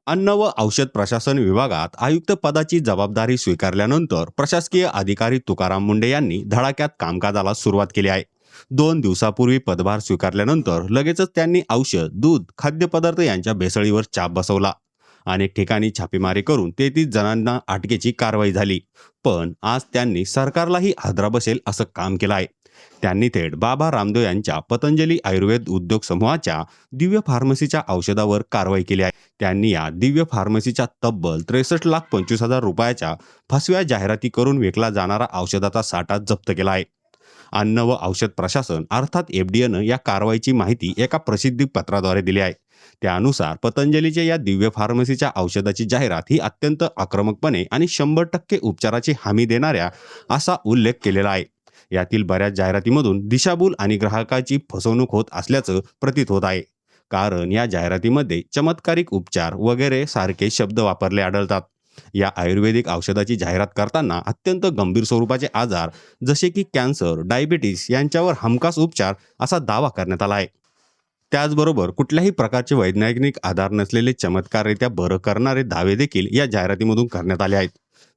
अन्न व औषध प्रशासन विभागात आयुक्त पदाची जबाबदारी स्वीकारल्यानंतर प्रशासकीय अधिकारी तुकाराम मुंढे यांनी धडाक्यात कामकाजाला सुरुवात केली आहे. 2 दिवसापूर्वी पदभार स्वीकारल्यानंतर लगेचच त्यांनी औषध, दूध, खाद्यपदार्थ यांच्या भेसळीवर चाप बसवला. अनेक ठिकाणी छापेमारी करून 33 जणांना अटकेची कारवाई झाली. पण आज त्यांनी सरकारलाही हादरा बसेल असं काम केलं आहे. त्यांनी थेट बाबा रामदेव यांच्या पतंजली आयुर्वेद उद्योग समूहाच्या दिव्य फार्मसीच्या औषधावर कारवाई केली आहे. त्यांनी या दिव्य फार्मसीच्या तब्बल 63,25,000 रुपयाच्या फसव्या जाहिराती करून विकला जाणारा औषधाचा साठा जप्त केला आहे. अन्न व औषध प्रशासन अर्थात एफडीएनं या कारवाईची माहिती एका प्रसिद्धी पत्राद्वारे दिली आहे. त्यानुसार पतंजलीच्या या दिव्य फार्मसीच्या औषधाची जाहिरात ही अत्यंत आक्रमकपणे आणि 100% उपचाराची हमी देणाऱ्या असा उल्लेख केलेला आहे. यातील बऱ्याच जाहिरातीमधून दिशाभूल आणि ग्राहकाची फसवणूक होत असल्याचं प्रतीत होत आहे. कारण या जाहिरातीमध्ये चमत्कारिक उपचार वगैरे सारखे शब्द वापरले आढळतात. या आयुर्वेदिक औषधाची जाहिरात करताना अत्यंत गंभीर स्वरूपाचे आजार जसे की कॅन्सर, डायबिटीस यांच्यावर हमखास उपचार असा दावा करण्यात आला आहे. त्याचबरोबर कुठल्याही प्रकारचे वैज्ञानिक आधार नसलेले चमत्काररित्या बरं करणारे दावे देखील या जाहिरातीमधून करण्यात आले आहेत.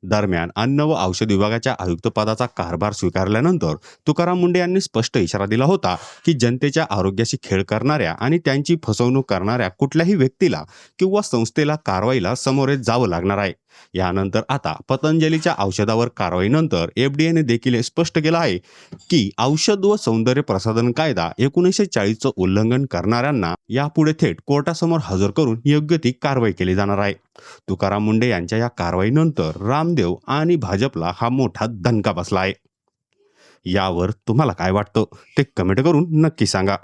दरम्यान अन्न व औषध विभागाच्या आयुक्तपदाचा कारभार स्वीकारल्यानंतर तुकाराम मुंढे यांनी स्पष्ट इशारा दिला होता की जनतेच्या आरोग्याशी खेळ करणाऱ्या आणि त्यांची फसवणूक करणाऱ्या कुठल्याही व्यक्तीला किंवा संस्थेला कारवाईला सामोरे जावं लागणार आहे. यानंतर आता पतंजलीच्या औषधावर कारवाईनंतर एफडीएने देखील हे स्पष्ट केलं आहे की औषध व सौंदर्य प्रसाधन कायदा 1940चं उल्लंघन करणाऱ्यांना यापुढे थेट कोर्टासमोर हजर करून योग्य ती कारवाई केली जाणार आहे. तुकाराम मुंढे यांच्या या कारवाईनंतर रामदेव आणि भाजपला हा मोठा दणका बसला आहे. यावर तुम्हाला काय वाटतं ते कमेंट करून नक्की सांगा.